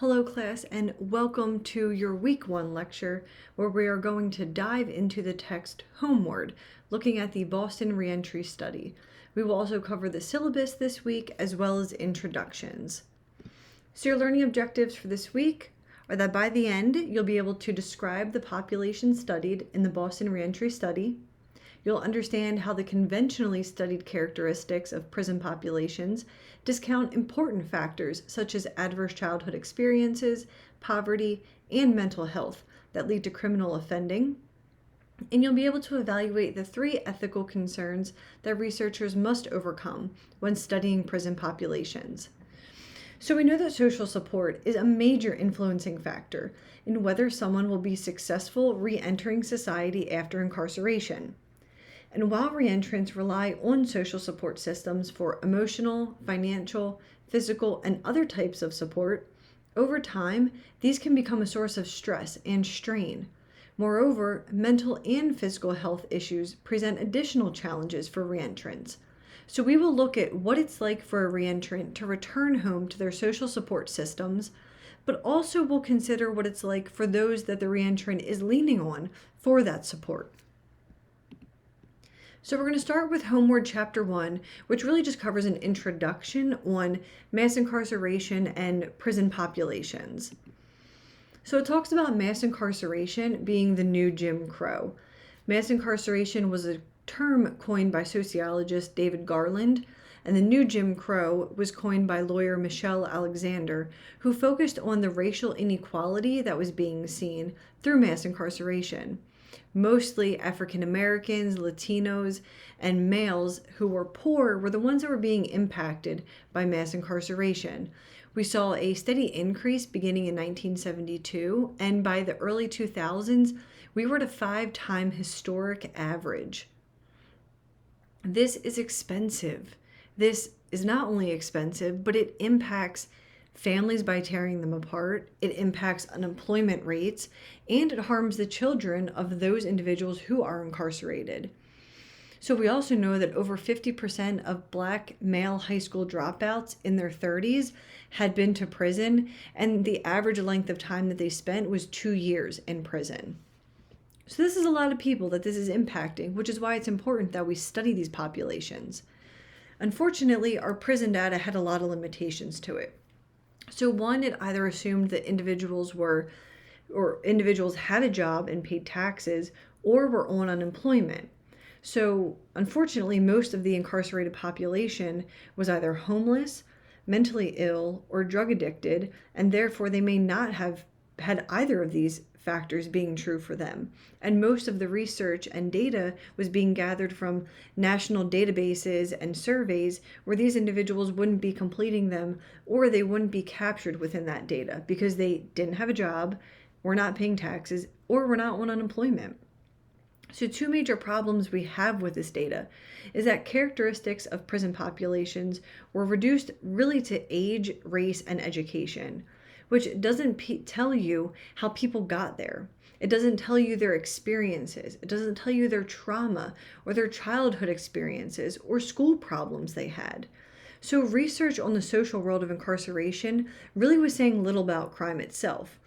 Hello class, and welcome to your week 1 lecture where we are going to dive into the text Homeward, looking at the Boston Reentry study. We will also cover the syllabus this week as well as introductions. So your learning objectives for this week are that by the end you'll be able to describe the population studied in the Boston Reentry study. You'll understand how the conventionally studied characteristics of prison populations discount important factors such as adverse childhood experiences, poverty, and mental health that lead to criminal offending. And you'll be able to evaluate the 3 ethical concerns that researchers must overcome when studying prison populations. So we know that social support is a major influencing factor in whether someone will be successful re-entering society after incarceration. And while reentrants rely on social support systems for emotional, financial, physical, and other types of support, over time, these can become a source of stress and strain. Moreover, mental and physical health issues present additional challenges for reentrants. So we will look at what it's like for a reentrant to return home to their social support systems, but also we'll consider what it's like for those that the reentrant is leaning on for that support. So we're going to start with Homeward Chapter 1, which really just covers an introduction on mass incarceration and prison populations. So it talks about mass incarceration being the new Jim Crow. Mass incarceration was a term coined by sociologist David Garland, and the new Jim Crow was coined by lawyer Michelle Alexander, who focused on the racial inequality that was being seen through mass incarceration. Mostly African Americans, Latinos, and males who were poor were the ones that were being impacted by mass incarceration. We saw a steady increase beginning in 1972, and by the early 2000s, we were at a 5-time historic average. This is expensive. This is not only expensive, but it impacts families by tearing them apart, it impacts unemployment rates, and it harms the children of those individuals who are incarcerated. So we also know that over 50% of Black male high school dropouts in their 30s had been to prison, and the average length of time that they spent was 2 years in prison. So this is a lot of people that this is impacting, which is why it's important that we study these populations. Unfortunately, our prison data had a lot of limitations to it. So one, it either assumed that individuals had a job and paid taxes or were on unemployment. So unfortunately, most of the incarcerated population was either homeless, mentally ill, or drug addicted, and therefore they may not have had either of these factors being true for them. And most of the research and data was being gathered from national databases and surveys where these individuals wouldn't be completing them, or they wouldn't be captured within that data because they didn't have a job, were not paying taxes, or were not on unemployment. So 2 major problems we have with this data is that characteristics of prison populations were reduced really to age, race, and education, which doesn't tell you how people got there. It doesn't tell you their experiences. It doesn't tell you their trauma or their childhood experiences or school problems they had. So research on the social world of incarceration really was saying little about crime itself.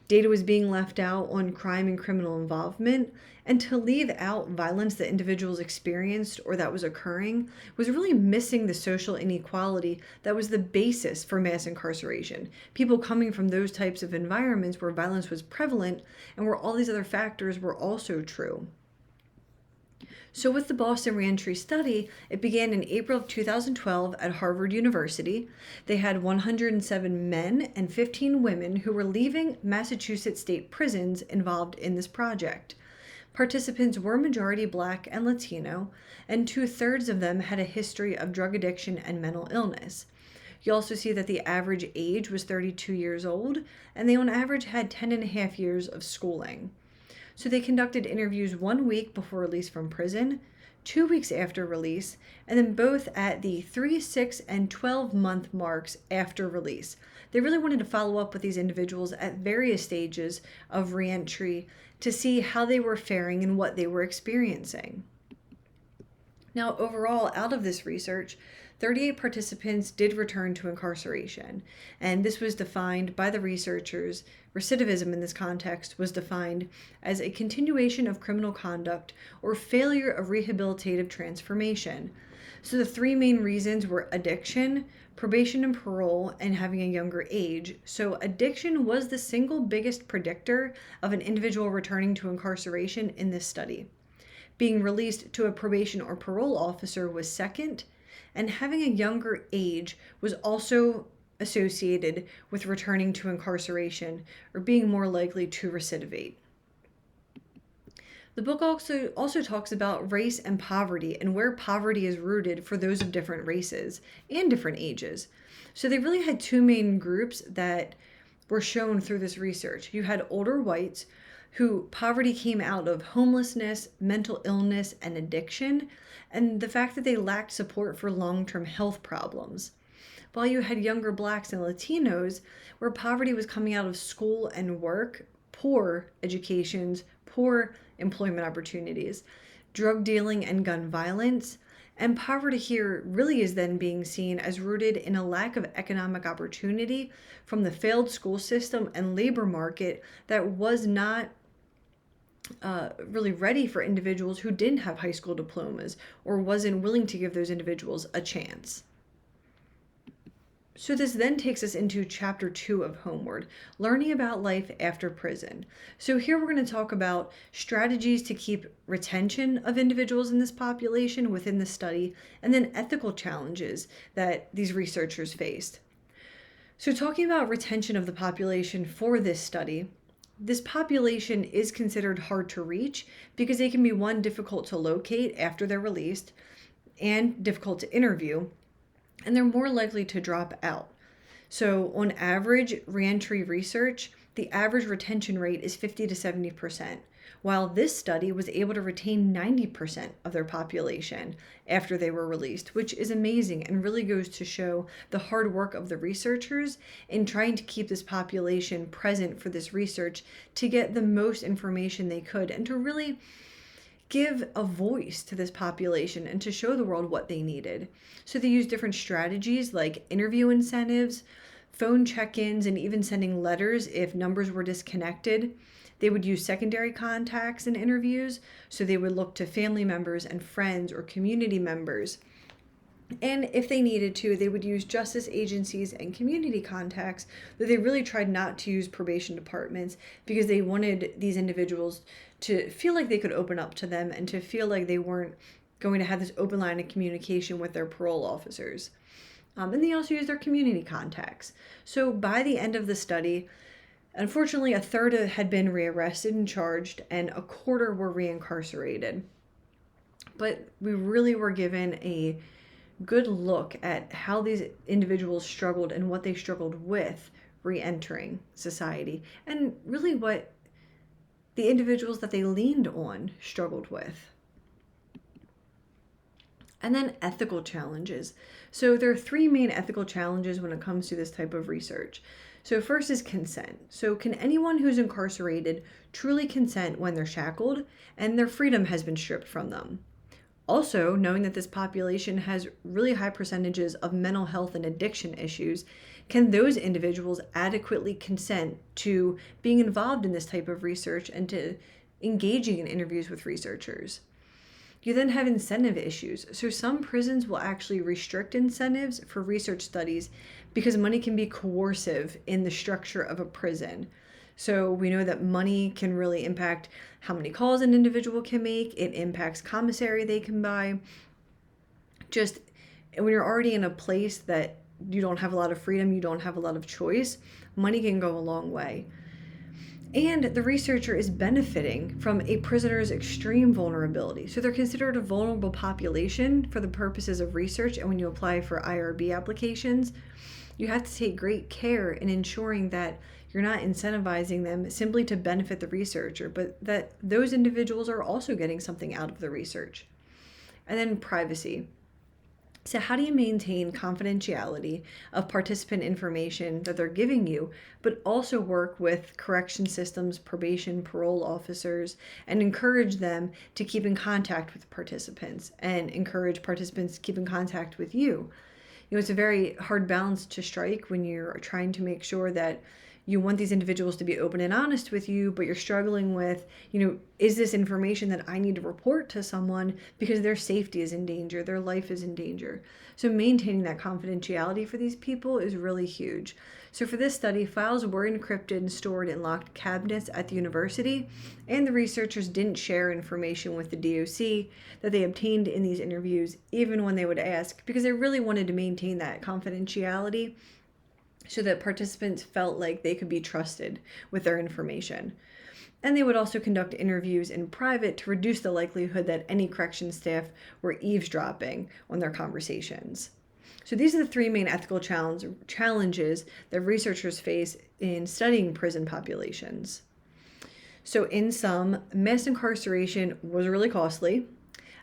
Data was being left out on crime and criminal involvement, and to leave out violence that individuals experienced or that was occurring was really missing the social inequality that was the basis for mass incarceration. People coming from those types of environments where violence was prevalent and where all these other factors were also true. So with the Boston Reentry study, it began in April of 2012 at Harvard University. They had 107 men and 15 women who were leaving Massachusetts state prisons involved in this project. Participants were majority Black and Latino, and 2/3 of them had a history of drug addiction and mental illness. You also see that the average age was 32 years old, and they on average had 10.5 years of schooling. So they conducted interviews 1 week before release from prison, 2 weeks after release, and then both at the 3, 6, and 12-month marks after release. They really wanted to follow up with these individuals at various stages of reentry to see how they were faring and what they were experiencing. Now, overall, out of this research, 38 participants did return to incarceration, and this was defined by the researchers. Recidivism in this context was defined as a continuation of criminal conduct or failure of rehabilitative transformation. So the three main reasons were addiction, probation and parole, and having a younger age. So addiction was the single biggest predictor of an individual returning to incarceration in this study. Being released to a probation or parole officer was second, and having a younger age was also associated with returning to incarceration or being more likely to recidivate. The book also talks about race and poverty and where poverty is rooted for those of different races and different ages. So they really had two main groups that were shown through this research. You had older whites who poverty came out of homelessness, mental illness, and addiction, and the fact that they lacked support for long-term health problems. While you had younger blacks and Latinos where poverty was coming out of school and work, poor educations, poor employment opportunities, drug dealing and gun violence, and poverty here really is then being seen as rooted in a lack of economic opportunity from the failed school system and labor market that was not really ready for individuals who didn't have high school diplomas or wasn't willing to give those individuals a chance. So this then takes us into chapter 2 of Homeward, learning about life after prison. So here we're going to talk about strategies to keep retention of individuals in this population within the study, and then ethical challenges that these researchers faced. So talking about retention of the population for this study, this population is considered hard to reach because they can be, one, difficult to locate after they're released and difficult to interview, and they're more likely to drop out. So on average, reentry research, the average retention rate is 50 to 70%, while this study was able to retain 90% of their population after they were released, which is amazing and really goes to show the hard work of the researchers in trying to keep this population present for this research to get the most information they could and to really give a voice to this population and to show the world what they needed. So they use different strategies like interview incentives, phone check-ins, and even sending letters if numbers were disconnected. They would use secondary contacts in interviews, so they would look to family members and friends or community members. And if they needed to, they would use justice agencies and community contacts, though they really tried not to use probation departments because they wanted these individuals to feel like they could open up to them and to feel like they weren't going to have this open line of communication with their parole officers. And they also use their community contacts. So by the end of the study, unfortunately, a third had been rearrested and charged, and a quarter were reincarcerated. But we really were given a good look at how these individuals struggled and what they struggled with re-entering society, and really what the individuals that they leaned on struggled with. And then ethical challenges. So there are three main ethical challenges when it comes to this type of research. So first is consent. So can anyone who's incarcerated truly consent when they're shackled and their freedom has been stripped from them? Also, knowing that this population has really high percentages of mental health and addiction issues, can those individuals adequately consent to being involved in this type of research and to engaging in interviews with researchers? You then have incentive issues. So some prisons will actually restrict incentives for research studies because money can be coercive in the structure of a prison. So we know that money can really impact how many calls an individual can make. It impacts commissary they can buy. Just when you're already in a place that you don't have a lot of freedom, you don't have a lot of choice, money can go a long way. And the researcher is benefiting from a prisoner's extreme vulnerability. So they're considered a vulnerable population for the purposes of research. And when you apply for IRB applications, you have to take great care in ensuring that you're not incentivizing them simply to benefit the researcher, but that those individuals are also getting something out of the research. And then privacy. So how do you maintain confidentiality of participant information that they're giving you, but also work with correction systems, probation, parole officers, and encourage them to keep in contact with participants and encourage participants to keep in contact with you? It's a very hard balance to strike when you're trying to make sure that you want these individuals to be open and honest with you, but you're struggling with, is this information that I need to report to someone because their safety is in danger, their life is in danger. So maintaining that confidentiality for these people is really huge. So for this study, files were encrypted and stored in locked cabinets at the university, and the researchers didn't share information with the DOC that they obtained in these interviews, even when they would ask, because they really wanted to maintain that confidentiality so that participants felt like they could be trusted with their information. And they would also conduct interviews in private to reduce the likelihood that any corrections staff were eavesdropping on their conversations. So these are the three main ethical challenges that researchers face in studying prison populations. So in sum, mass incarceration was really costly.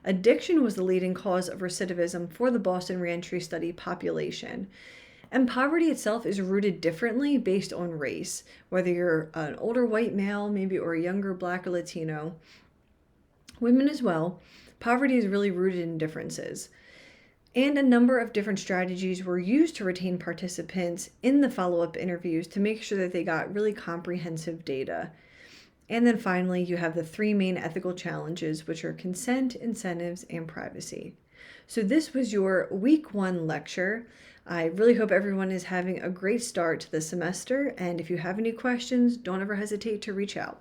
Addiction was the leading cause of recidivism for the Boston Reentry study population. And poverty itself is rooted differently based on race, whether you're an older white male, maybe, or a younger Black or Latino. Women as well. Poverty is really rooted in differences. And a number of different strategies were used to retain participants in the follow-up interviews to make sure that they got really comprehensive data. And then finally, you have the three main ethical challenges, which are consent, incentives, and privacy. So this was your week 1 lecture. I really hope everyone is having a great start to the semester. And if you have any questions, don't ever hesitate to reach out.